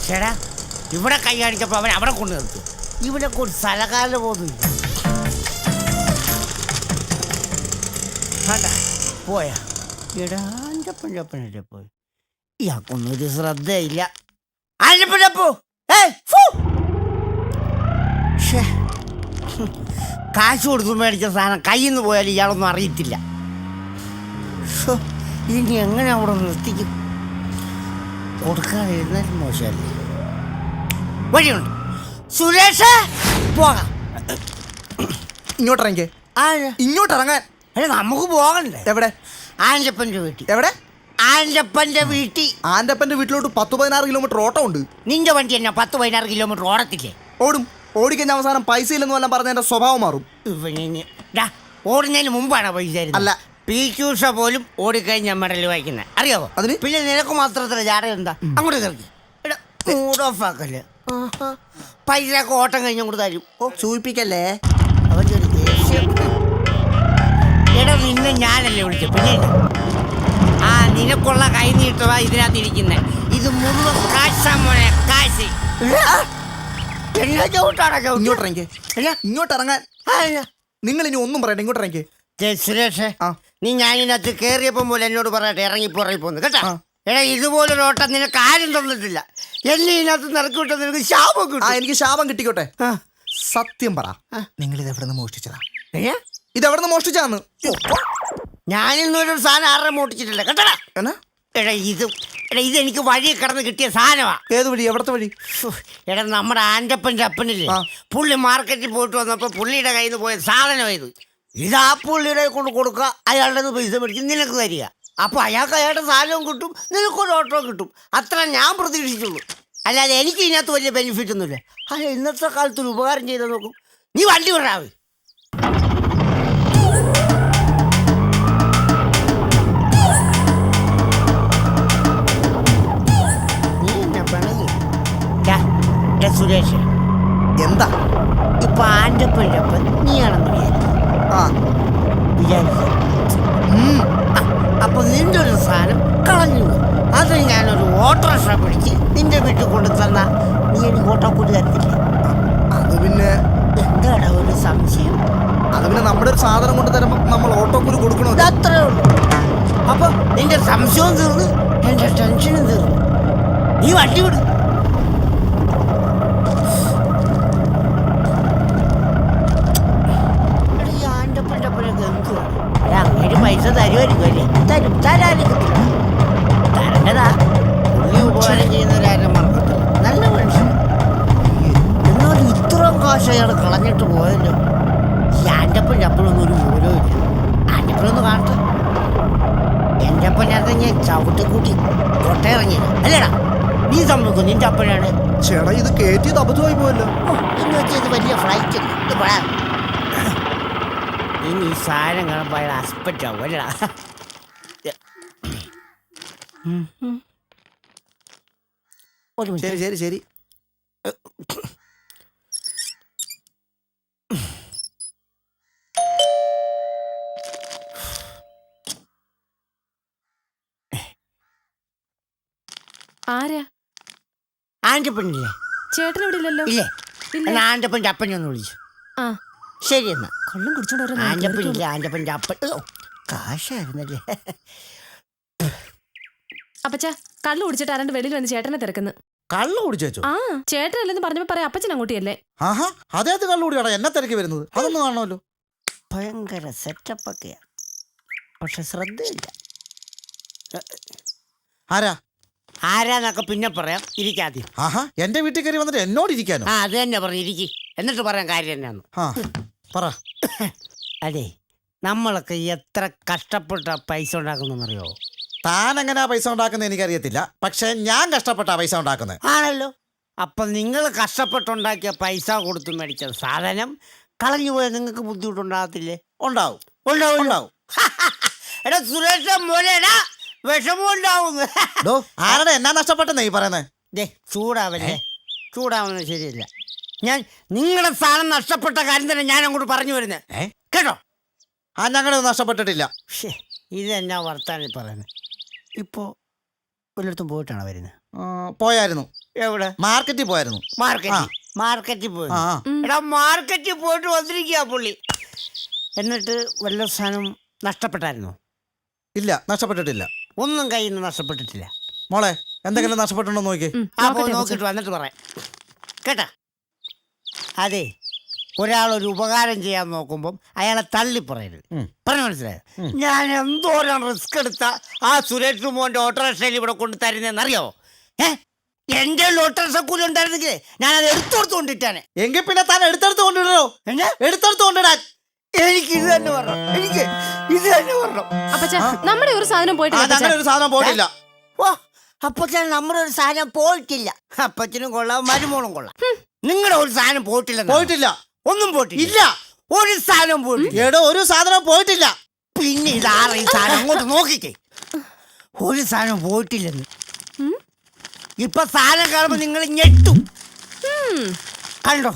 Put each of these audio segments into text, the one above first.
ചേടാ ഇവിടെ കൈ കാണിച്ചപ്പോൾ അവൻ അവിടെ കൊണ്ട് നിർത്തി. ഇവിടെ കൊണ്ട് സ്ഥലകാലം പോകുന്നില്ല. പോയാ എടാ ആൻ്റപ്പൻ്റെ പോയി. ഇയാൾക്കൊന്നും ഒരു ശ്രദ്ധയില്ല. ആൻ്റപ്പോ കാശ് കൊടുത്തു മേടിച്ച സാധനം കയ്യിൽ നിന്ന് പോയാൽ ഇയാളൊന്നും അറിയത്തില്ല. ഇനി എങ്ങനെ അവിടെ നിർത്തിക്കും? കൊടുക്കാതെ ഇരുന്നാലും മോശമല്ലേ. വഴിയുണ്ട് സുരേഷ്, പോകാം. ഇങ്ങോട്ടിറങ്ങി. ഇങ്ങോട്ടിറങ്ങാൻ. അല്ല നമുക്ക് പോകണ്ടേ? എവിടെ? ആൻ്റപ്പൻ്റെ വീട്ടിൽ. എവിടെ? ആൻ്റപ്പൻ്റെ വീട്ടിൽ. ആൻ്റപ്പൻ്റെ വീട്ടിലോട്ട് 10-16 കിലോമീറ്റർ ഓട്ടം ഉണ്ട്. നിന്റെ വണ്ടി എന്നാ 10-16 കിലോമീറ്റർ ഓടത്തില്ലേ? ഓടും. ഓടിക്കഴിഞ്ഞ അവസാനം പൈസ ഇല്ലെന്ന് വല്ലതും പറഞ്ഞ എന്റെ സ്വഭാവം മാറും. ഓടുന്നതിന് മുമ്പാണ് പൈസ അല്ല. പീക്കൂഷ പോലും ഓടിക്കഴിഞ്ഞ മെഡൽ വായിക്കുന്നത് അറിയാവോ? അതിന് പിന്നെ നിനക്ക് മാത്രത്തില്ല ജാട എന്താ? അങ്ങോട്ട് കയറി മൂഡ് ഓഫ് ആക്കല്ലേ. പൈസ ഒക്കെ ഓട്ടം കഴിഞ്ഞ അങ്ങോട്ട് തരും. സൂചിപ്പിക്കല്ലേ. അവൻ്റെ ഒരു ദേഷ്യം. എടാ നിന്നെ ഞാനല്ലേ വിളിച്ചു. പിന്നെ നിനക്കുള്ള കൈ നീട്ടവാ ഇതിനകത്ത് ഇരിക്കുന്നത്. ഇത് മുഴുവൻ കാശാ മോനെ, കാശ്. ഇങ്ങോട്ടിറങ്ങാൻ. നിങ്ങൾ ഇനി ഒന്നും പറയണ്ട. ഇങ്ങോട്ടിറങ്ങി. സുരേഷ്, നീ ഞാനിനകത്ത് കയറിയപ്പം പോലെ എന്നോട് പറയട്ടെ ഇറങ്ങിപ്പോന്ന് കേട്ടോ. എടാ ഇതുപോലൊരു ഓട്ടം നിനക്ക് ആരും തന്നിട്ടില്ല. എന്നെ ഇതിനകത്ത് നിറക്കി വിട്ട നിനക്ക് ശാപം കിട്ടും. എനിക്ക് ശാപം കിട്ടിക്കോട്ടെ. സത്യം പറ, നിങ്ങൾ ഇത് എവിടെ നിന്ന് മോഷ്ടിച്ചതാ? ഇതെവിടെ നിന്ന് മോഷ്ടിച്ചാന്ന്? ഞാനിന്നൊരു സാധനം ആരുടെ മോഷ്ടിച്ചിട്ടില്ല കേട്ടടാ. എടാ ഇതെനിക്ക് വഴി കിടന്ന് കിട്ടിയ സാധനമാ. ഏത് വഴി? എവിടത്തെ വഴി? എടാ നമ്മുടെ ആൻ്റപ്പൻ്റെ അപ്പനില്ലേ, പുള്ളി മാർക്കറ്റിൽ പോയിട്ട് വന്നപ്പോൾ പുള്ളിയുടെ കയ്യിൽ നിന്ന് പോയ സാധനം ഇത് ആ പുള്ളിയുടെ കൊണ്ട് കൊടുക്കുക. അയാളുടെ പൈസ മേടിച്ച് നിനക്ക് തരിക. അപ്പോൾ അയാൾക്ക് അയാളുടെ സാധനവും കിട്ടും, നിനക്കൊരു ഓട്ടോ കിട്ടും. അത്ര ഞാൻ പ്രതീക്ഷിച്ചുള്ളൂ. അല്ലാതെ എനിക്ക് ഇതിനകത്ത് വലിയ ബെനിഫിറ്റ് ഒന്നുമില്ല. അല്ല ഇന്നത്തെ കാലത്തൊരു ഉപകാരം ചെയ്ത് നോക്കും. നീ വണ്ടി വിടാവേ. സുരേഷ് എന്താ ഇപ്പൊ ആൻ്റപ്പൻ്റെ അപ്പം നീയാണെന്ന് വിചാരിച്ചു. അപ്പൊ നിന്റെ ഒരു സാധനം കളഞ്ഞു. അത് ഞാനൊരു ഓട്ടോറിക്ഷ പിടിച്ച് നിന്റെ വീട്ടിൽ കൊണ്ടു തന്ന നീ എനിക്ക് ഓട്ടോ കൂടി തരത്തില്ലേ? അത് പിന്നെ എന്താടാ ഒരു സംശയം? അത് പിന്നെ നമ്മുടെ ഒരു സാധനം കൊണ്ട് തരുമ്പോൾ നമ്മൾ ഓട്ടോ കൂടി കൊടുക്കണോ? അത്രേ ഉള്ളൂ. അപ്പൊ നിന്റെ സംശയവും തീർന്നു, എന്റെ ടെൻഷനും തീർന്നു. നീ വണ്ടി വിടും. അങ്ങേര് പൈസ തരുമായിരിക്കും അല്ലേ? തരാനും തരേണ്ടതാ. പുള്ളി ഉപകാരം ചെയ്യുന്നവരാരും മറക്കത്തില്ല. നല്ല മനുഷ്യൻ. എന്നാലും ഇത്രയും കാശ് അയാൾ കളഞ്ഞിട്ട് പോയല്ലോ. ഈ ആൻ്റപ്പൻ്റെ അപ്പനൊന്നും ഒരു മൂലവും ഇല്ല. ആൻ്റപ്പനൊന്ന് കാണട്ടെ. എൻ്റെ അപ്പനകത്ത് ഞാൻ ചവിട്ടിക്കൂട്ടി കൊട്ടയിറങ്ങിയത് അല്ലേടാ. നീ സമ്മതിക്കും നിന്റെ അപ്പനാണ്? ചേട്ടാ ഇത് കയറ്റിയത് അബദ്ധമായി പോയല്ലോ. എന്ന് വെച്ചാൽ ഇത് വലിയ ഫ്ലൈറ്റ് ഇത് പറയാം. ഇനി ഈ സാധനം കാണുമ്പോൾ അയാൾ ഹസ്ബൻഡ് ആവും അല്ലടാ. ശരി ശരി ശരി. ആരാ? ആൻ്റപ്പനില്ലേ? ചേട്ടൻ ഇവിടെ ഇല്ലല്ലോ. ഇല്ലേ? എന്നാ ആൻ്റപ്പൻ്റെ അപ്പനെ ഒന്ന് വിളിച്ചു. ശരി എന്നാ. കൊള്ളം കുടിച്ചോണ്ട് ആൻ്റപ്പനില്ല, ആൻ്റപ്പൻ്റെ അപ്പൻ കാശായിരുന്നല്ലേ. അപ്പച്ചാ കള്ളു കുടിച്ചിട്ട് ആരാണ്ട് വെളിയിൽ വന്ന് ചേട്ടനെ തിരക്കുന്നു. കള്ളു കുടിച്ചോ? ആ ചേട്ടനല്ലെന്ന് പറഞ്ഞപ്പോ പറയാം അപ്പച്ചൻ അങ്ങോട്ടിയല്ലേ. ആഹാ അദ്ദേഹത്തെ കള്ളു കുടിയാടാ എന്നെ തിരക്കി വരുന്നത്. അതൊന്നും കാണണമല്ലോ. ഭയങ്കര സെറ്റപ്പ് ഒക്കെയാ, പക്ഷെ ശ്രദ്ധയില്ല. ആരാന്നൊക്കെ പിന്നെ പറയാം. ഇരിക്കാദ്യം. ആഹാ എന്റെ വീട്ടിൽ കയറി വന്നിട്ട് എന്നോട് ഇരിക്കാനോ? അത് തന്നെ പറഞ്ഞു ഇരിക്കി. എന്നിട്ട് പറയാൻ കാര്യം എന്നാന്ന് പറ. അതെ നമ്മളൊക്കെ എത്ര കഷ്ടപ്പെട്ട പൈസ ഉണ്ടാക്കുന്നറിയോ? താൻ എങ്ങനെയാ പൈസ ഉണ്ടാക്കുന്നത് എനിക്കറിയത്തില്ല, പക്ഷെ ഞാൻ കഷ്ടപ്പെട്ടാ പൈസ ഉണ്ടാക്കുന്നത്. ആണല്ലോ. അപ്പൊ നിങ്ങൾ കഷ്ടപ്പെട്ടുണ്ടാക്കിയ പൈസ കൊടുത്തു മേടിച്ച സാധനം കളഞ്ഞു പോയാൽ നിങ്ങൾക്ക് ബുദ്ധിമുട്ടുണ്ടാകത്തില്ലേ? ഉണ്ടാവും. എടാ സുരേഷ മോനെടാ വിഷമം ഉണ്ടാവുന്നു. ആരുടെ എന്നാ നഷ്ടപ്പെട്ടെന്നേ ഈ പറയുന്നത്? ചൂടാവുന്നത് ശരിയല്ല. ഞാൻ നിങ്ങളുടെ സാധനം നഷ്ടപ്പെട്ട കാര്യം തന്നെ ഞാൻ അങ്ങോട്ട് പറഞ്ഞു വരുന്നത് കേട്ടോ. ഞങ്ങളത് നഷ്ടപ്പെട്ടിട്ടില്ല. ഇതെന്നാ വർത്താനം പറയുന്നത്? ഇപ്പോൾ വല്ലയിടത്തും പോയിട്ടാണോ വരുന്നത്? പോയായിരുന്നു. എവിടെ? മാർക്കറ്റിൽ പോയായിരുന്നു. മാർക്കറ്റിൽ പോയി. ആ എടാ, മാർക്കറ്റിൽ പോയിട്ട് വന്നിരിക്കുക പുള്ളി. എന്നിട്ട് വല്ല സാധനം നഷ്ടപ്പെട്ടായിരുന്നോ? ഇല്ല, നഷ്ടപ്പെട്ടിട്ടില്ല. ഒന്നും കയ്യിൽ നിന്ന് നഷ്ടപ്പെട്ടിട്ടില്ല. മോളെ എന്തെങ്കിലും നഷ്ടപ്പെട്ടുണ്ടോ നോക്കി. അപ്പോൾ നോക്കിയിട്ട് വന്നിട്ട് പറയാം കേട്ടാ. അതെ, ഒരാളൊരു ഉപകാരം ചെയ്യാൻ നോക്കുമ്പം അയാളെ തള്ളി പറയരുത്. പറഞ്ഞു മനസ്സിലായോ? ഞാൻ എന്തോരം റിസ്ക് എടുത്ത ആ സുരേഷ് മോന്റെ ഓട്ടോറിക്ഷയിൽ ഇവിടെ കൊണ്ട് തരുന്നതെന്നറിയാവോ? എന്റെ ഓട്ടോറിക്ഷ കൂലി ഉണ്ടായിരുന്നെങ്കിൽ ഞാനത് എടുത്തോടുത്ത് കൊണ്ടിട്ടാണ്. എങ്കിൽ പിന്നെ താൻ എടുത്തെടുത്ത് കൊണ്ടിടോ. എടുത്തെടുത്ത് കൊണ്ടിടാൻ എനിക്ക് ഇത് തന്നെ പറഞ്ഞു. എനിക്ക് ഇത് തന്നെ പറഞ്ഞു. അപ്പച്ച നമ്മുടെ ഒരു സാധനം പോയിട്ടില്ല. അങ്ങനെ ഒരു സാധനം പോയിട്ടില്ല. ഓ, അപ്പച്ചൻ നമ്മുടെ ഒരു സാധനം പോയിട്ടില്ല. അപ്പച്ചനും കൊള്ളാം, മരുമോളും കൊള്ളാം. നിങ്ങളുടെ ഒരു സാധനം പോയിട്ടില്ല. പോയിട്ടില്ല. ഒന്നും പോയിട്ടില്ല. ഇല്ല, ഒരു സാധനം പോയിട്ടില്ല. എടോ, ഒരു സാധനം പോയിട്ടില്ല. പിന്നെ ഇതാറ ഈ സാധനം അങ്ങോട്ട് നോക്കിക്കേ. ഒരു സാധനം പോയിട്ടില്ലെന്ന്. ഇപ്പൊ സാധനം കാണുമ്പോ നിങ്ങൾ ഞെട്ടും. കണ്ടോ?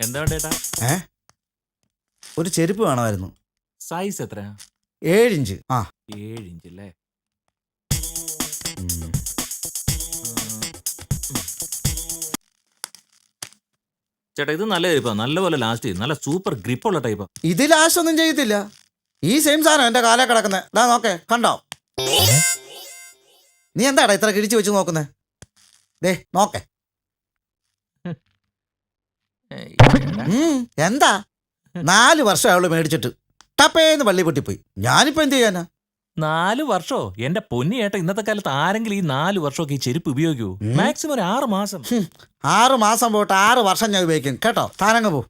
എന്താ ചേട്ടാ? ഒരു ചെരുപ്പ് വേണമായിരുന്നു. സൈസ് എത്രയാ? 7 ഇഞ്ച്. 7 ഇഞ്ച് അല്ലേ? ചേട്ടാ ഇത് നല്ല ടൈപ്പാ, നല്ലപോലെ ലാസ്റ്റ് ചെയ്യും, നല്ല സൂപ്പർ ഗ്രിപ്പുള്ള ടൈപ്പാ. ഇത് ലാസ്റ്റ് ഒന്നും ചെയ്യത്തില്ല. ഈ സെയിം സാധനം എന്റെ കാലേ കിടക്കുന്നത്. ഇതാ നോക്കേ, കണ്ടോ? നീ എന്താടാ ഇത്ര കിഴിച്ചു വെച്ച് നോക്കുന്നേ? ദേ നോക്കേ. എന്താ 4 വർഷം അവള് മേടിച്ചിട്ട് ടപ്പേന്ന് പള്ളി പൊട്ടിപ്പോയി. ഞാനിപ്പോ എന്ത് ചെയ്യാനാ? 4 വർഷോ? എന്റെ പൊന്നി ചേട്ടാ, ഇന്നത്തെ കാലത്ത് ആരെങ്കിലും ഈ 4 വർഷമൊക്കെ ഈ ചെരുപ്പ് ഉപയോഗിക്കൂ? മാക്സിമം ഒരു 6 മാസം. 6 മാസം പോയിട്ട് 6 വർഷം ഞാൻ ഉപയോഗിക്കും കേട്ടോ. താനങ്ങ് പോ.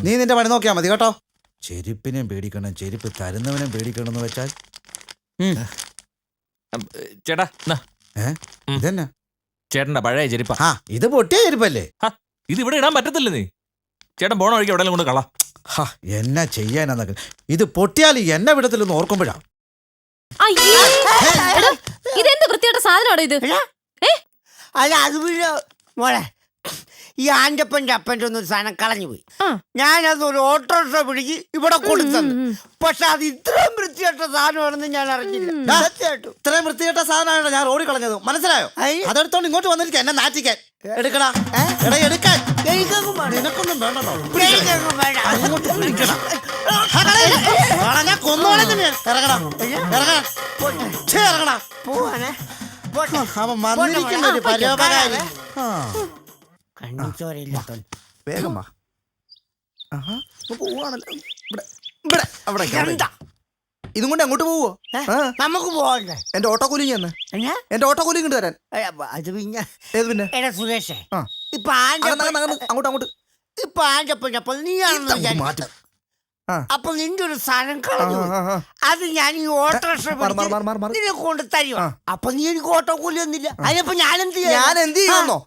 നീ നിന്റെ പണി നോക്കിയാ മതി കേട്ടോ. ചെരുപ്പിനെയും പേടിക്കണം, ചെരുപ്പ് തരുന്നവനെയും പേടിക്കണം എന്ന് വെച്ചാൽ. ചേട്ടാ ഇതെന്നാ? ചേട്ടന്റെ പഴയ ചെരുപ്പാ. ഇത് പൊട്ടിയ ചെരുപ്പല്ലേ? ഇത് ഇവിടെ ഇടാൻ പറ്റത്തില്ല. നീ ചേട്ടൻ പോണ വഴിക്ക് എവിടെയെങ്കിലും കൊണ്ട് കളാ. എന്നാ ചെയ്യാനെന്നൊക്കെ. ഇത് പൊട്ടിയാൽ എന്നെ വിടത്തില്ലെന്ന് ഓർക്കുമ്പോഴാ. ഇതെന്ത് വൃത്തിയായിട്ട സാധനമാണോ ഇത്? അല്ല, അത് പിന്നെ മോളെ, ഈ ആൻ്റപ്പൻ്റെ അപ്പൻ്റെ ഒന്നൊരു സാധനം കളഞ്ഞു പോയി. ഞാനതൊരു ഓട്ടോറിക്ഷ പിടിച്ച് ഇവിടെ കൊടുത്തത്. പക്ഷെ അത് ഇത്രയും വൃത്തിയായിട്ട സാധനമാണെന്ന് ഞാൻ അറിഞ്ഞില്ല. ഇത്രയും വൃത്തികെട്ട സാധനമാണ് ഞാൻ റോഡിൽ കളഞ്ഞത്, മനസ്സിലായോ? അതെടുത്തോണ്ട് ഇങ്ങോട്ട് വന്നിരിക്കുക എന്നെ നാറ്റിക്കാൻ. എടുക്കടാ, എടാ എടുക്കാൻ. നിനക്കൊന്നും വേണ്ടോ? അങ്ങോട്ട് വിളിക്കണം. ഞാൻ കൊന്നോളെ തന്നെ. ഇറങ്ങടാ, ഇറങ്ങാൻ. ഇറങ്ങടാ. അവൻ വന്നിരിക്കുന്ന ഒരു പരോപകാരി. വേഗം വാ. പോവാണല്ലോ. ഇതും കൊണ്ട് അങ്ങോട്ട് പോവോ? നമുക്ക് പോകണ്ടേ? എന്റെ ഓട്ടോ കൂലിങ് തന്നെ. എന്റെ ഓട്ടോ കൂലിങ് കൊണ്ട് തരാൻ. അത് പിന്നെ ഏത് പിന്നെ? എടാ സുരേഷേ, ഇപ്പൊ അങ്ങോട്ട് ഇപ്പൊ ആൻ്റപ്പൻ്റെ നീയാണെന്ന് വിചാരിച്ചു. അപ്പൊ നിന്റെ ഒരു സാധനം കളഞ്ഞു. അത് ഞാൻ ഈ ഓട്ടോറിക്ഷ നിന്നെ കൊണ്ട് തരുവാ. അപ്പൊ നീ എനിക്ക് ഓട്ടോ കൂലി ഒന്നില്ല. അതിനപ്പോ ഞാൻ എന്ത് ചെയ്യുന്നോ?